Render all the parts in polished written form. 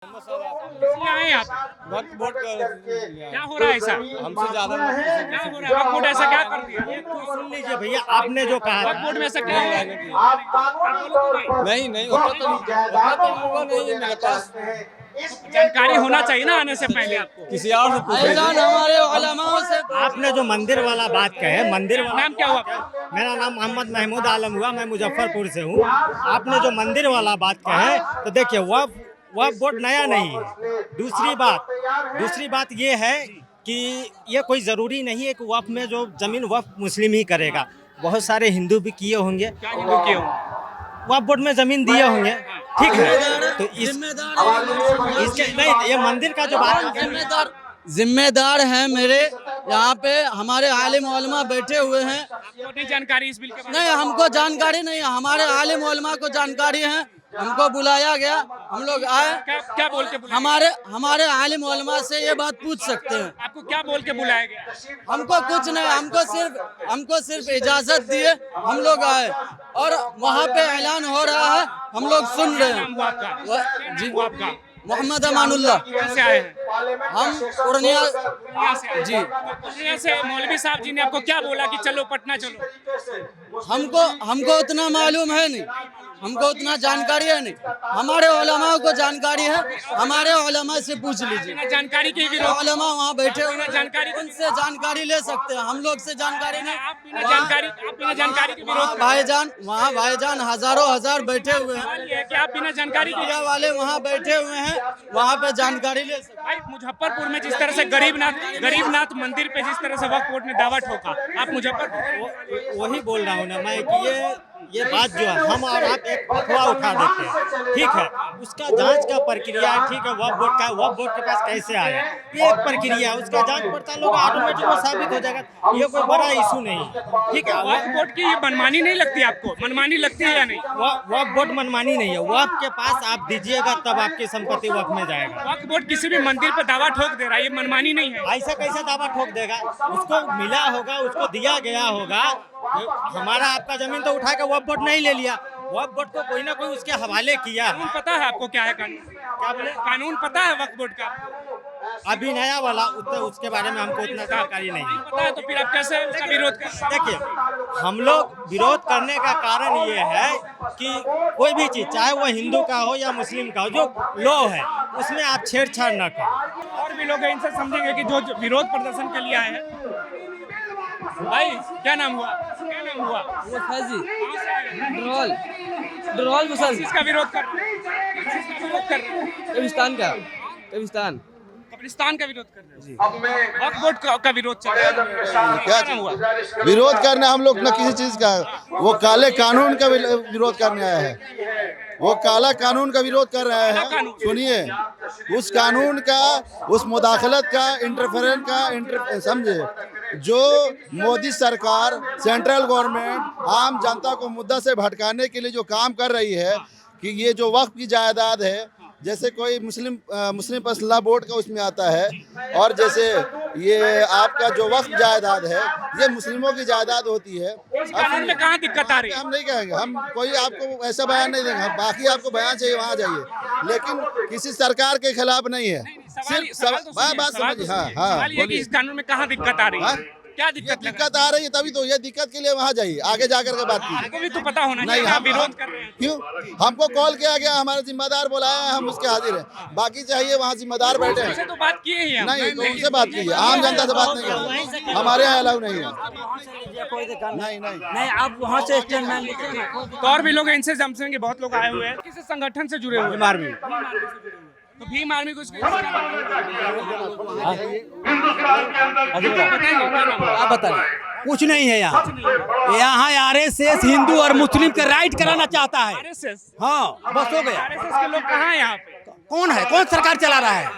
इसलिए आए आप। वक्त वोट क्या हो रहा है ऐसा? हमसे ज्यादा क्या हो रहा है? वक्फ बोर्ड ऐसा क्या कर दिया? सुन लीजिए भैया, आपने जो कहा वक्फ बोर्ड में ऐसा क्या है? नहीं नहीं उतना तो अनुभव नहीं है मेरे पास। जानकारी होना चाहिए ना आने से पहले आपको। किसी और से पूछे। हमारे उलमाओं से आपने जो मंदिर वाला बात कहे, मंदिर वाला नाम क्या हुआ आपका? मेरा नाम मोहम्मद महमूद आलम हुआ, मैं मुजफ्फरपुर से हूँ। आपने जो मंदिर वाला बात कहे तो देखिए वह बोर्ड नया नहीं है। दूसरी बात ये है कि ये कोई ज़रूरी नहीं है कि वक्फ में जो ज़मीन वक्फ मुस्लिम ही करेगा, बहुत सारे हिंदू भी किए होंगे, क्या हिंदू किए हो? वक्फ बोर्ड में ज़मीन दिए होंगे, ठीक है। तो इसके नहीं, ये मंदिर का जो बात जिम्मेदार हैं मेरे यहाँ पे हमारे आलिम उलमा बैठे हुए हैं। आपको नहीं जानकारी इस बिल के बारे में? नहीं, हमको जानकारी नहीं है, हमारे आलिम उलमा को जानकारी है। हमको बुलाया गया, हम लोग आए। क्या बोल के बुलाया? हमारे आलिम उलमा से ये बात पूछ सकते हैं। आपको क्या बोल के बुलाया गया? हमको कुछ नहीं, हमको सिर्फ इजाजत दिए, हम लोग आए और वहाँ पे ऐलान हो रहा है, हम लोग सुन रहे नाम हुआ आपका? हैं। जी वो आपका? मोहम्मद अमानुल्लाह। कहाँ से आए हैं? हम पूर्णिया पूर्णिया से आए। जी। पूर्णिया से मौलवी साहब जी ने आपको क्या बोला कि चलो पटना चलो? हमको उतना मालूम है नहीं, हमको उतना जानकारी है नहीं। हमारे उलमा को जानकारी है, हमारे उलमा से पूछ लीजिए। बिना जानकारी के विरोध? उलमा वहाँ बैठे हुए हैं, जानकारी उनसे जानकारी ले सकते हैं, हम लोग से जानकारी नहीं। आप बिना जानकारी के विरोध? वहाँ भाईजान हजार बैठे हुए हैं, सवाल ये है कि आप बिना जानकारी के मीडिया वाले वहाँ बैठे हुए हैं, वहाँ पे जानकारी ले सकते हैं। भाई मुजफ्फरपुर में जिस तरह से गरीबनाथ मंदिर पे जिस तरह से वक्फ बोर्ड ने दावा ठोका, आप मुजफ्फरपुर वही बोल रहा हूँ ना मैं कि ये बात जो है हम और आप एक अफवाह उठा देते हैं, ठीक है। उसका जांच का प्रक्रिया है, ठीक है। वक्फ बोर्ड के पास कैसे आया, ये एक प्रक्रिया है, उसका जांच पड़ताल होगा, ऑटोमेटिक वो साबित हो जाएगा। ये कोई बड़ा इशू नहीं है, ठीक है। वक्फ बोर्ड की ये मनमानी नहीं लगती आपको? मनमानी लगती है या नहीं? वक्फ बोर्ड मनमानी नहीं है। वक्फ के पास आप दीजिएगा तब आपकी संपत्ति वक्फ में जाएगा। वक्फ बोर्ड किसी भी मंदिर पर दावा ठोक दे रहा है, ये मनमानी नहीं है? ऐसा कैसे दावा ठोक देगा? उसको मिला होगा, उसको दिया गया होगा। हमारा आपका जमीन तो उठा के वक्फ बोर्ड नहीं ले लिया, वक्फ बोर्ड को कोई ना कोई उसके हवाले किया। कानून पता है आपको? क्या है कानून? क्या बोले? कानून पता है वक्फ बोर्ड का? अभी नया वाला उसके बारे में हमको उतना जानकारी नहीं है। पता है तो फिर आप कैसे उसका विरोध कर रहे हैं? देखिए, हम लोग विरोध करने का कारण ये है कि कोई भी चीज, चाहे वो हिंदू का हो या मुस्लिम का हो, जो लॉ है उसमें आप छेड़छाड़ न करें। और भी लोग हैं, इनसे समझेंगे कि जो विरोध प्रदर्शन के लिए आए हैं। भाई क्या नाम हुआ? ड्रोल किस चीज का विरोध कर रहे हैं? किस चीज का विरोध कर रहे हैं? कब्रिस्तान का विरोध कर रहे हैं। वक्फ बोर्ड का विरोध चल रहा है। क्या नाम हुआ? विरोध करने हम लोग न किसी चीज का, वो काले कानून का विरोध करने आया है। वो काला कानून का विरोध कर रहे हैं। सुनिए, उस कानून का, उस मुदाखलत का, इंटरफेरेंस का, समझे, जो मोदी सरकार, सेंट्रल गवर्नमेंट आम जनता को मुद्दा से भटकाने के लिए जो काम कर रही है कि ये जो वक्फ की जायदाद है, जैसे कोई मुस्लिम पर्सनल बोर्ड का उसमें आता है, और जैसे ये आपका जो वक्फ जायदाद है ये मुस्लिमों की जायदाद होती है। कानून में कहाँ दिक्कत आ रही है? हम नहीं कहेंगे, हम कोई आपको ऐसा बयान नहीं देंगे। बाकी आपको बयान चाहिए वहाँ जाइए, लेकिन किसी सरकार के खिलाफ नहीं है। बात समझिए। हाँ, ये कि इस कानून में कहाँ दिक्कत आ रही है? क्या ये दिक्कत आ रही है, तभी तो ये दिक्कत के लिए वहाँ जाइए, आगे जाकर के बात कीजिए। आपको भी तो पता होना नहीं, चाहिए, आप हम विरोध कर रहे हैं। क्यों? हमको कॉल किया गया, हमारे जिम्मेदार बुलाया है, हम उसके हाजिर हैं। बाकी चाहिए वहाँ जिम्मेदार बैठे हैं। उनसे तो बात किए ही हम। नहीं, तो उनसे बात कीजिए, आम जनता से बात नहीं करें, हमारे यहाँ अलाउ नहीं है। नहीं, आप वहाँ से स्टेटमेंट लीजिए। तो और भी लोग हैं, इनसे समझेंगे। बहुत लोग आए हुए हैं, किसी संगठन से जुड़े हुए हैं। तो भीम आर्मी कुछ आप बताइए। कुछ नहीं है यहाँ आरएसएस हिंदू और मुस्लिम के राइट कराना चाहता है। आरएसएस? हाँ, बस हो गया। आरएसएस के लोग कहाँ हैं यहाँ पे? कौन है? कौन सरकार चला रहा है?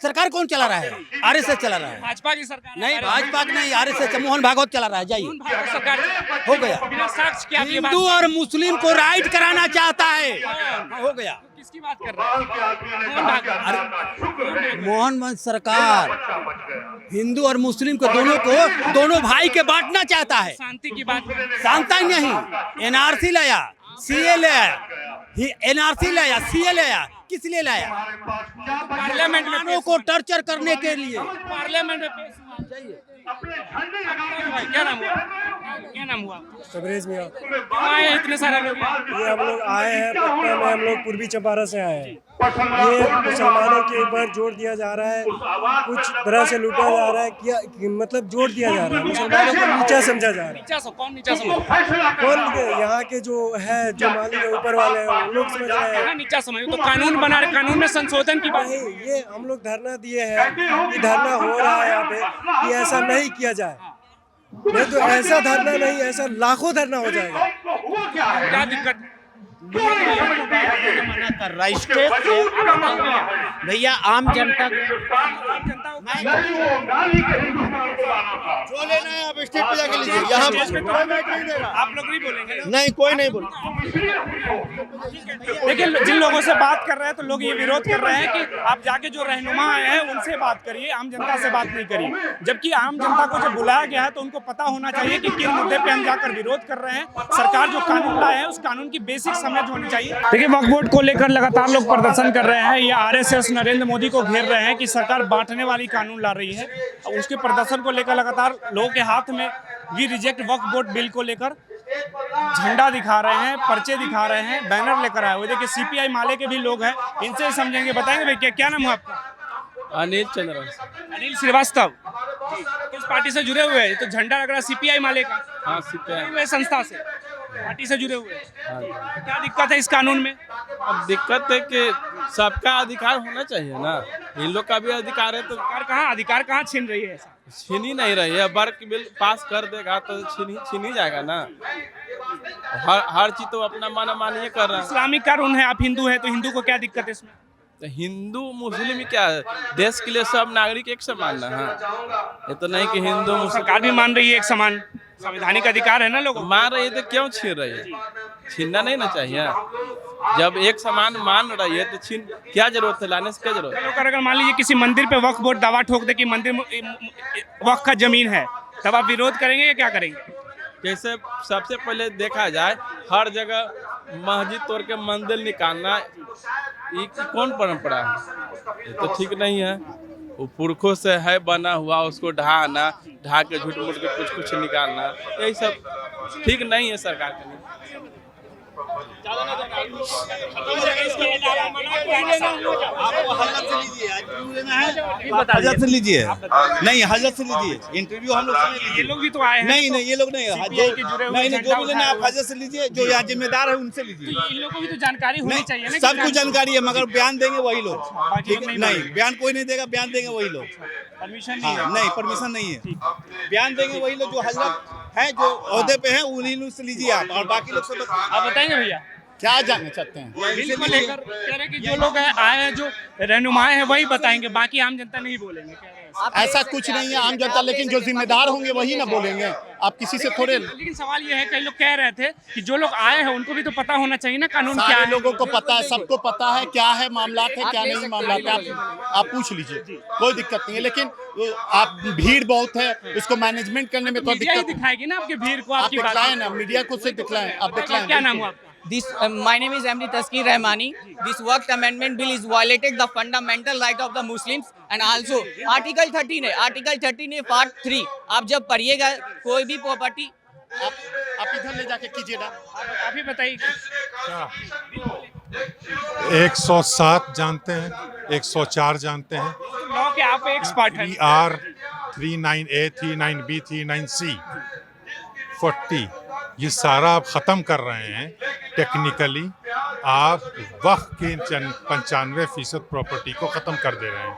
सरकार कौन चला रहा है? आरएसएस चला रहा है। भाजपा की सरकार? नहीं, भाजपा की नहीं, आरएसएस मोहन भागवत चला रहा है। जाइए, भाजपा सरकार हो गया। बिना साक्ष्य के आप ये बात हिंदू और मुस्लिम को राइट कराना चाहता है। हो गया। किसकी बात कर रहे हैं? मोहन सरकार हिंदू और मुस्लिम को दोनों भाई के बांटना चाहता है। शांति की बात कर रहे हैं। शांति नहीं, एनआरसी लाया, सीए लाया, एनआरसी लाया, सीए लाया, किस लिए लाया? पार्लियामेंट में मुसलमानों को टॉर्चर करने के लिए। पार्लियामेंट में पेश हुआ चाहिए। भाई, क्या नाम हुआ? क्या नाम हुआ? तबरेज मियां। क्यों आए हैं इतने सारे लोग? ये हम लोग आए हैं पटना में, हम लोग पूर्वी चंपारण से आए हैं। ये मुसलमानों के ऊपर जोर दिया जा रहा है, कुछ तरह से लूटा जा रहा है, मतलब जोर दिया जा रहा है, मुसलमानों को नीचा समझा जा रहा है। नीचा कौन नीचा समझ? कौन यहाँ के जो है, जो मालिक है, ऊपर वाले हैं, वो लोग समझ रहे हैं। नीचा समझ तो कानून बना रहे, कानून में संशोधन की बात। नहीं, ये हम लोग धरना दिए हैं, ये धरना हो रहा है यहाँ पे कि ऐसा नहीं किया जाए, नहीं तो ऐसा धरना नहीं, ऐसा लाखों धरना हो जाएगा। क्या दिक्कत? मना कर रहा है स्टेट से। भैया आम जनता जो लेना है आप स्टेट पे जाके लीजिए, यहाँ आप लोग नहीं बोलेंगे ना? नहीं, कोई नहीं बोल। लेकिन जिन लोगों से बात कर रहे हैं तो लोग ये विरोध कर रहे हैं कि आप जाके जो रहनुमा आए हैं उनसे बात करिए, आम जनता से बात नहीं करिए। जबकि आम जनता को जब बुलाया गया है तो उनको पता होना चाहिए कि किन मुद्दे पे हम जाकर विरोध कर रहे हैं। सरकार जो कानून लाए हैं उस कानून की बेसिक समझ होनी चाहिए। देखिए, वक्फ बोर्ड को लेकर लगातार लोग प्रदर्शन कर रहे हैं। ये आरएसएस नरेंद्र मोदी को घेर रहे हैं कि सरकार बांटने वाली कानून ला रही है। उसके प्रदर्शन को लेकर लगातार लोगों के हाथ में we reject Waqf board bill को लेकर झंडा दिखा रहे हैं, पर्चे दिखा रहे हैं, बैनर लेकर आए हुए। देखिए, सीपीआई माले के भी लोग हैं, इनसे ही समझेंगे। बताएंगे भैया, क्या नाम है आपका? अनिल चंद्र। अनिल श्रीवास्तव। किस पार्टी से जुड़े हुए हैं? तो झंडा लग रहा है सीपीआई माले का। हाँ, सीपीआई संस्था से, पार्टी से जुड़े हुए हैं। क्या दिक्कत है इस कानून में? अब दिक्कत है कि सबका अधिकार होना चाहिए ना, इन लोग का भी अधिकार है, तो अधिकार कहाँ छीन रही है? छीन ही नहीं रही है। वर्क बिल पास कर देगा तो छीन ही जाएगा ना। हर चीज तो अपना माना मानिए कर रहा है। इस्लामिक कानून है, आप हिंदू है तो हिंदू को क्या दिक्कत है इसमें? तो हिंदू मुस्लिम क्या है, देश के लिए सब नागरिक एक समान ना है। ये तो नहीं कि हिंदू मुस्लिम। सरकार भी मान रही है एक समान, संवैधानिक अधिकार है ना लोगों। मान रही है तो क्यों छीन रही है? छीनना नहीं ना चाहिए। जब एक समान मान रही है तो छीन क्या जरूरत है, लाने से क्या जरूरत है? अगर मान लीजिए किसी मंदिर पे वक्फ बोर्ड दावा ठोक दे कि मंदिर वक्फ का जमीन है, तब आप विरोध करेंगे या क्या करेंगे? जैसे सबसे पहले देखा जाए, हर जगह मस्जिद तोड़ के मंदिर निकालना ये कौन परंपरा है? ये तो ठीक नहीं है। वो पुरखों से है बना हुआ, उसको ढा के झूठ मूठ के कुछ निकालना, यही सब ठीक नहीं है सरकार के लिए। हजरत से लीजिए, नहीं हजरत से लीजिए इंटरव्यू, हम लोग से नहीं। ये लोग भी तो आए हैं। नहीं, ये लोग नहीं, नहीं जो भी लेना आप हजरत से लीजिए, जो यहाँ जिम्मेदार है उनसे लीजिए। इन लोगों को भी तो जानकारी होनी चाहिए ना। सबको जानकारी है, मगर बयान देंगे वही लोग। ठीक है, नहीं बयान कोई नहीं देगा, बयान देंगे वही लोग। परमिशन नहीं, परमिशन नहीं है। बयान देंगे वही लोग जो हजरत है, जो ओहदे पे है, उन्हीं लोग से लीजिए आप, और बाकी लोग से आप बताएंगे भैया क्या जानना चाहते हैं। बिल को लेकर कह रहे हैं कि जो लोग आए हैं, जो रहनुमाएं हैं वही बताएंगे, बाकी आम जनता नहीं बोलेंगे। ऐसा कुछ नहीं है, आम जनता, लेकिन जो जिम्मेदार होंगे वही ना बोलेंगे, आप किसी से थोड़े। लेकिन सवाल ये है, कई लोग कह रहे थे कि जो लोग आए हैं उनको भी तो पता होना चाहिए ना कानून क्या है। लोगों को पता है, सबको पता है क्या है मामला है, क्या नहीं मामला है, आप पूछ लीजिए, कोई दिक्कत नहीं है। लेकिन आप भीड़ बहुत है, उसको मैनेजमेंट करने में तो दिक्कत दिखाएगी ना आपकी भीड़ को। आप दिखलाएं ना, मीडिया को से दिखलाएं, आप दिखलाएं। क्या नाम हुआ आपका? My name is Amri Taskir Rahmani. This Waqf Amendment Bill is violating the fundamental right of the Muslims and also Article 13 है, Article 13 है Part 3। आप जब पढ़िएगा कोई भी प्रॉपर्टी, आप इधर ले जाके कीजिए ना। आप ही बताइए। 107 जानते हैं, 104 जानते हैं, लॉ के आप एक्सपर्ट हैं। 3R, 39A, 39B, 39C, 40 ये सारा आप ख़त्म कर रहे हैं। टेक्निकली आप वक्फ की 95% प्रॉपर्टी को ख़त्म कर दे रहे हैं।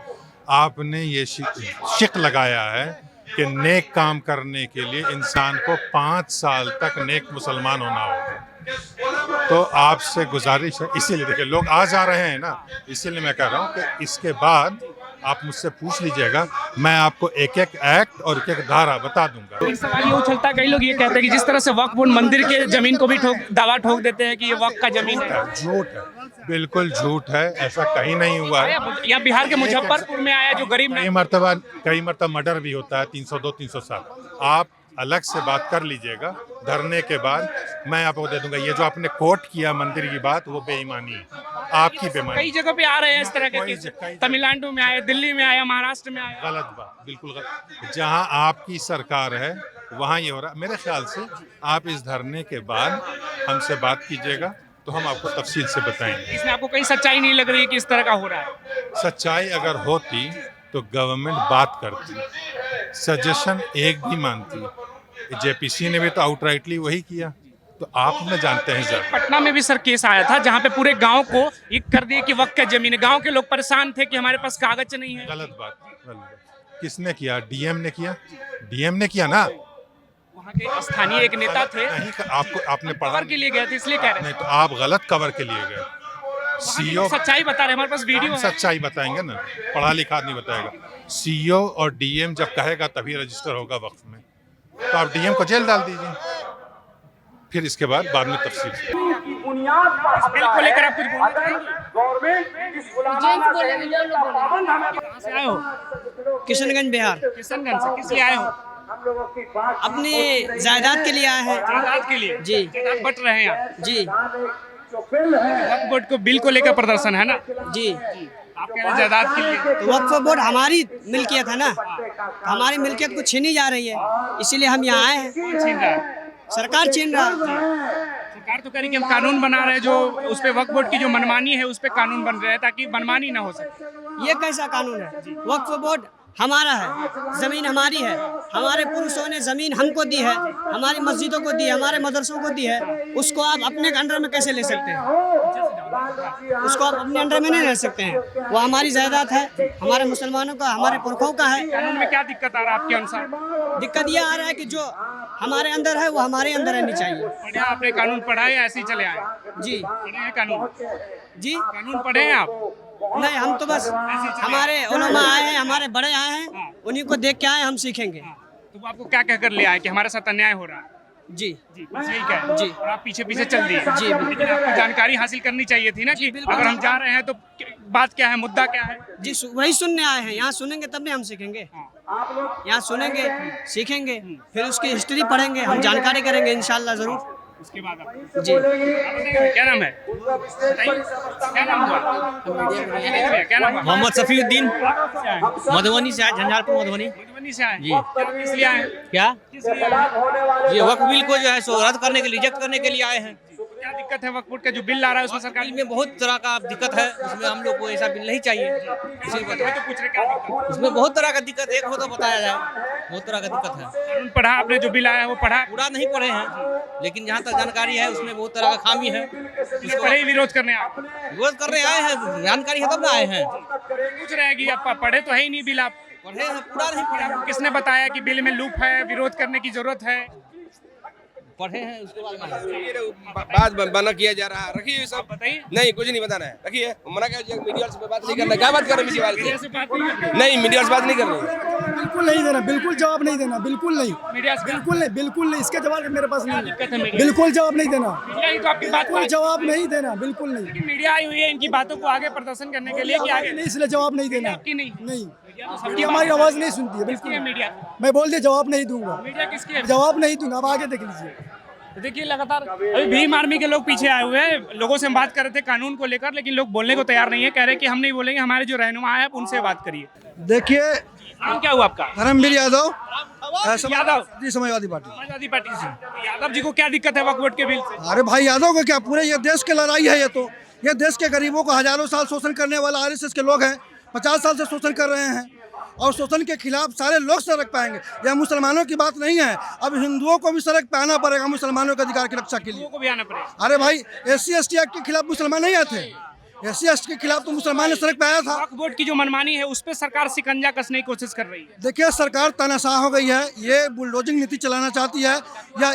आपने ये शिक लगाया है कि नेक काम करने के लिए इंसान को 5 साल तक नेक मुसलमान होना होगा। तो आपसे गुजारिश है, इसीलिए देखिए लोग आ जा रहे हैं ना, इसीलिए मैं कह रहा हूँ कि इसके बाद आप मुझसे पूछ लीजिएगा, मैं आपको एक एक एक्ट और एक एक धारा बता दूंगा। एक सवाल ये उछलता है, कई लोग ये कहते हैं कि जिस तरह से वक्फ बोर्ड मंदिर के जमीन को भी दावा ठोक देते हैं कि ये वक्फ का जमीन है। झूठ है, बिल्कुल झूठ है, ऐसा कहीं नहीं हुआ है। यहाँ बिहार के मुजफ्फरपुर में आया जो गरीब कई मरतबा मर्डर भी होता है, 302, 307। आप अलग से बात कर लीजिएगा धरने के बाद, मैं आपको दे दूंगा। ये जो आपने कोट किया मंदिर की बात, वो बेईमानी है, आपकी बेईमानी। कई जगहों पे आ रहे हैं इस तरह के केस, तमिलनाडु में आए, दिल्ली में आया, महाराष्ट्र में आया। गलत बात, बिल्कुल गलत। जहां आपकी सरकार है वहां ये हो रहा है। मेरे ख्याल से आप इस धरने के बाद हमसे बात कीजिएगा तो हम आपको तफसील से बताएंगे। इसमें आपको कहीं सच्चाई नहीं लग रही है कि इस तरह का हो रहा है? सच्चाई अगर होती तो गवर्नमेंट बात करती, सजेशन एक भी मानती। जेपीसी ने भी तो आउटराइटली वही किया, तो आप न जानते हैं ज़्यादा। पटना में भी सर केस आया था जहां पे पूरे गांव को एक कर दिए कि वक्त का जमीन है। गांव के लोग परेशान थे कि हमारे पास कागज नहीं है। गलत बात, गलत बात। किसने किया? डीएम ने किया, डीएम ने किया ना। वहाँ के स्थानीय एक नेता थे, नहीं, आपको आपने पढ़ा कवर के लिए गए थे इसलिए कह रहे हैं। नहीं, तो आप गलत कवर के लिए गए। सीईओ सच्चाई बता रहे, हमारे पास वीडियो है। सच्चाई बताएंगे ना, पढ़ा लिखा नहीं बताएगा। सीईओ और डीएम जब कहेगा तभी रजिस्टर होगा वक्त में, तो आप डीएम को जेल डाल दीजिए, फिर इसके बाद में तफसील से। बिल को लेकर आप कुछ बोलना चाहेंगे? किशनगंज बिहार। किशनगंज से किस लिए आए हो? अपनी जायदाद के लिए आए हैं। जायदाद के लिए? जी। जायदाद बट रहे हैं आप? जी वक्फ बोर्ड को बिल को लेकर प्रदर्शन है ना? जी। आप कह रहे हैं जायदाद के लिए? तो वक्फ बोर्ड हमारी मिल्कियत है ना, हमारी मिल्कियत को छीनी जा रही है, इसीलिए हम यहाँ आए हैं। कौन छीन रहा है? सरकार छीन रहा है। सरकार तो कह रही कि हम कानून बना रहे हैं, जो उस पे वक्फ बोर्ड की जो मनमानी है उस पे कानून बन रहे हैं ताकि मनमानी ना हो सके। ये कैसा कानून है? वक्फ बोर्ड हमारा है, जमीन हमारी है, हमारे पुरुषों ने जमीन हमको दी है, हमारी मस्जिदों को दी है, हमारे मदरसों को दी है, उसको आप अपने अंडर में कैसे ले सकते हैं? उसको आप अपने अंडर में नहीं ले सकते हैं। वो हमारी जायदाद है, हमारे मुसलमानों का, हमारे पुरखों का है। कानून में क्या दिक्कत आ रहा है आपके अनुसार? दिक्कत ये आ रहा है कि जो हमारे अंदर है वो हमारे अंदर रहनी चाहिए। पढ़े आपने कानून पढ़ा है या ऐसे ही चले आए? जी पढ़े हैं कानून? जी कानून पढ़े हैं आप? नहीं, हम तो बस हमारे उलमा आए हैं, हमारे बड़े आए हैं, उन्हीं को देख के आए, हम सीखेंगे। तो वो आपको क्या कहकर ले आए कि हमारे साथ अन्याय हो रहा है? जी जी, बस यही कहा जी। और आप पीछे पीछे चल दिए। जी, लेकिन आपको जानकारी हासिल करनी चाहिए थी ना कि अगर हम जा रहे हैं तो बात क्या है, मुद्दा क्या है? जी, वही सुनने आए हैं। यहाँ सुनेंगे तब नहीं हम सीखेंगे। यहाँ सुनेंगे, सीखेंगे, फिर उसकी हिस्ट्री पढ़ेंगे, हम जानकारी करेंगे इंशाल्लाह जरूर। उसके बाद आप जी। क्या नाम है? क्या नाम हुआ? क्या नाम हुआ? मोहम्मद सफीउद्दीन, मधुबनी से आए, झंझारपुर मधुबनी। मधुबनी से आए जी। किस लिए आए? क्या किस लिए आए? ये वक्फ बिल को जो है सो रद्द करने के लिए, रिजेक्ट करने के लिए आए हैं। क्या दिक्कत है वक्फ बोर्ड का जो बिल ला रहा है उसमें सरकार बिल में बहुत तरह का दिक्कत है, उसमें हम लोग को ऐसा बिल नहीं चाहिए। इसी तो पूछ रहे क्या दिक्कत है? उसमें बहुत तरह का दिक्कत, एक हो तो बताया जाए, बहुत तरह का दिक्कत है। कानून पढ़ा आपने? जो बिल आया है वो पढ़ा? पूरा नहीं पढ़े हैं, लेकिन जहाँ तक जानकारी है उसमें बहुत तरह का खामी है। इसलिए पढ़े ही विरोध करने आप? विरोध करने आए हैं, जानकारी है तब ना आए हैं। पूछ रहे हैं कि आप पढ़े तो है ही नहीं बिल, आप पढ़े हैं, पूरा नहीं पढ़े। आपको किसने बताया कि बिल में लूप है, विरोध करने की जरूरत है? पढ़े हैं, उसके बाद बात बना किया जा रहा है, रखिए सब। बताइए। नहीं, कुछ नहीं बताना है, रखिए। मना क्या, मीडिया से बात नहीं करना। क्या बात कर रहे हैं मीडिया मीडिया से बात नहीं करनी। से? नहीं, मीडिया से बात नहीं कर रहे। बिल्कुल नहीं देना, बिल्कुल जवाब नहीं देना, बिल्कुल नहीं, मीडिया से बिल्कुल नहीं, बिल्कुल नहीं। इसके जवाब मेरे पास नहीं दिक्कत है है। मीडिया? बिल्कुल जवाब नहीं देना, मीडिया ही तो आपकी बात को बिल्कुल जवाब नहीं देना, बिल्कुल नहीं। लेकिन मीडिया आई हुई है इनकी बातों को आगे प्रदर्शन करने के लिए कि आगे नहीं, इसलिए जवाब नहीं देना। आपकी नहीं? नहीं, मीडिया तो सबकी मीडिया हमारी बात आवाज नहीं सुनती है, किसकी है बिल्कुल। मीडिया? मैं बोल दिया जवाब नहीं दूंगा, मीडिया किसकी है? जवाब नहीं दूंगा। अब आगे देख लीजिए। तो देखिए लगातार अभी भीम आर्मी के लोग पीछे आए हुए हैं। लोगों से हम बात कर रहे थे कानून को लेकर, लेकिन लोग बोलने को तैयार नहीं है। कह रहे हैं कि हम नहीं बोलेंगे, हमारे जो रहनुमा है आप उनसे बात करिए। देखिए, नाम क्या हुआ आपका? धर्मवीर यादव, यादव जी, समाजवादी पार्टी। समाजवादी पार्टी से। यादव जी को क्या दिक्कत है वक्फ बोर्ड के बिल से? अरे भाई, यादव को क्या, पूरे ये देश की लड़ाई है। ये देश के गरीबों को हजारों साल शोषण करने वाला आरएसएस के लोग हैं, 50 साल से शोषण कर रहे हैं, और शोषण के खिलाफ सारे लोग सड़क पे आएंगे। यह मुसलमानों की बात नहीं है, अब हिंदुओं को भी सड़क पे आना पड़ेगा मुसलमानों के अधिकार की रक्षा के लिए। को भी आना पड़ेगा। अरे भाई, SC/ST एक्ट के खिलाफ मुसलमान नहीं आए थे, SC/ST के खिलाफ तो मुसलमान ने सड़क पे आया था। वक्फ बोर्ड की जो मनमानी है उस पर सरकार शिकंजा कसने की कोशिश कर रही है। देखिए, सरकार तानाशाह हो गई है, ये बुलडोजिंग नीति चलाना चाहती है, या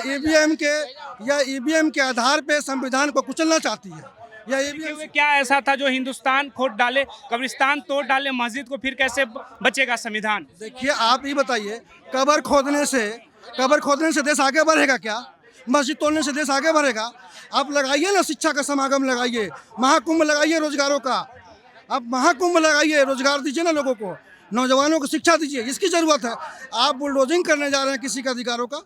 ईवीएम के आधार पे संविधान को कुचलना चाहती है। या ईवीएम क्या ऐसा था जो हिंदुस्तान खोद डाले, कब्रिस्तान तोड़ डाले, मस्जिद को फिर कैसे बचेगा संविधान? देखिए, आप ही बताइए, कब्र खोदने से देश आगे बढ़ेगा क्या? मस्जिद तोड़ने से देश आगे बढ़ेगा? आप लगाइए ना, शिक्षा का समागम लगाइए, महाकुंभ लगाइए रोजगारों का। आप महाकुंभ लगाइए, रोजगार दीजिए ना लोगों को। नौजवानों को शिक्षा दीजिए, इसकी ज़रूरत है। आप बुलडोजिंग करने जा रहे हैं किसी के अधिकारों का।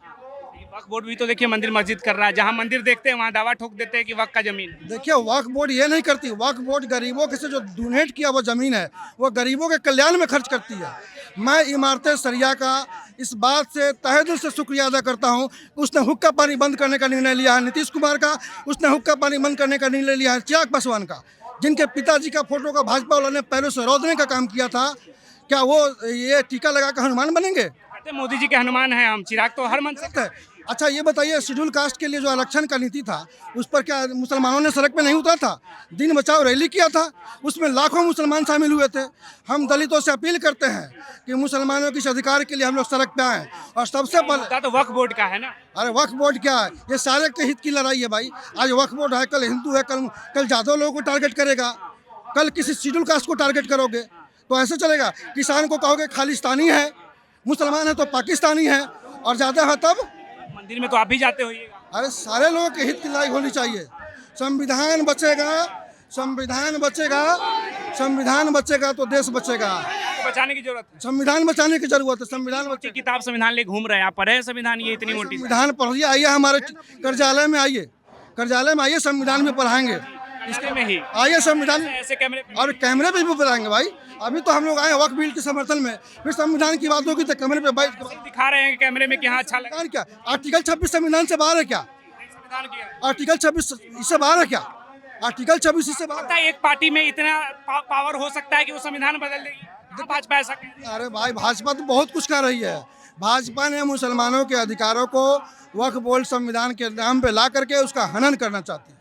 वक्फ बोर्ड भी तो देखिए मंदिर मस्जिद कर रहा है, जहाँ मंदिर देखते हैं वहाँ दावा ठोक देते हैं कि वक्फ का जमीन। देखिए वक्फ बोर्ड ये नहीं करती, वक्फ बोर्ड गरीबों के से जो डोनेट किया वो ज़मीन है वो गरीबों के कल्याण में खर्च करती है। मैं इमारतें सरिया का इस बात से तहे दिल से शुक्रिया अदा करता हूँ, उसने हुक्का पानी बंद करने का निर्णय लिया है। नीतीश कुमार का उसने हुक्का पानी बंद करने का निर्णय लिया है। चिराग पासवान का, जिनके पिताजी का फोटो का भाजपा वालों ने पहले से रौदने का काम किया था, क्या वो ये टीका लगा कर हनुमान बनेंगे? कहते मोदी जी के हनुमान हैं हम, चिराग तो हर मन से है। अच्छा ये बताइए, शेड्यूल कास्ट के लिए जो आरक्षण का नीति था उस पर क्या मुसलमानों ने सड़क पे नहीं उतरा था? दिन बचाओ रैली किया था, उसमें लाखों मुसलमान शामिल हुए थे। हम दलितों से अपील करते हैं कि मुसलमानों के अधिकार के लिए हम लोग सड़क पे आए। और सबसे पहले तो वक्फ बोर्ड का है ना। अरे वक्फ बोर्ड क्या है, ये सारे के हित की लड़ाई है भाई। आज वक्फ बोर्ड है, कल हिंदू है, कल ज़्यादा लोगों को टारगेट करेगा, कल किसी शेड्यूल कास्ट को टारगेट करोगे तो ऐसे चलेगा। किसान को कहोगे खालिस्तानी है, मुसलमान है तो पाकिस्तानी है, और ज़्यादा है तब मंदिर में तो आप भी जाते होइएगा। अरे सारे लोगों के हित की लड़ाई होनी चाहिए। संविधान बचेगा, संविधान बचेगा, संविधान बचेगा तो देश बचेगा। बचाने की जरूरत है, संविधान बचाने की जरूरत है। संविधान बचे। किताब संविधान ले घूम रहे हैं आप, पढ़े हैं संविधान? ये इतनी मोटी संविधान पढ़िए, आइए हमारे कार्यालय में आइए, कार्यालय में आइए, संविधान में पढ़ाएंगे। इसके में ही आइए संविधान ऐसे कैमरे और कैमरे पे भी बताएंगे भाई। अभी तो हम लोग आए वक्फ बिल के समर्थन में, फिर संविधान की बात होगी तो कैमरे पे बैठ दिखा रहे हैं कैमरे में कि हाँ अच्छा लगा। क्या आर्टिकल 26 संविधान से बाहर है क्या? आर्टिकल 26 इससे बाहर है क्या? आर्टिकल 26 इससे बाहर है। एक पार्टी में इतना पावर हो सकता है कि वो संविधान बदल देगी, तो भाजपा ऐसा? अरे भाई भाजपा तो बहुत कुछ कर रही है। भाजपा ने मुसलमानों के अधिकारों को वक्फ बोर्ड संविधान के नाम पे ला करके उसका हनन करना चाहती है।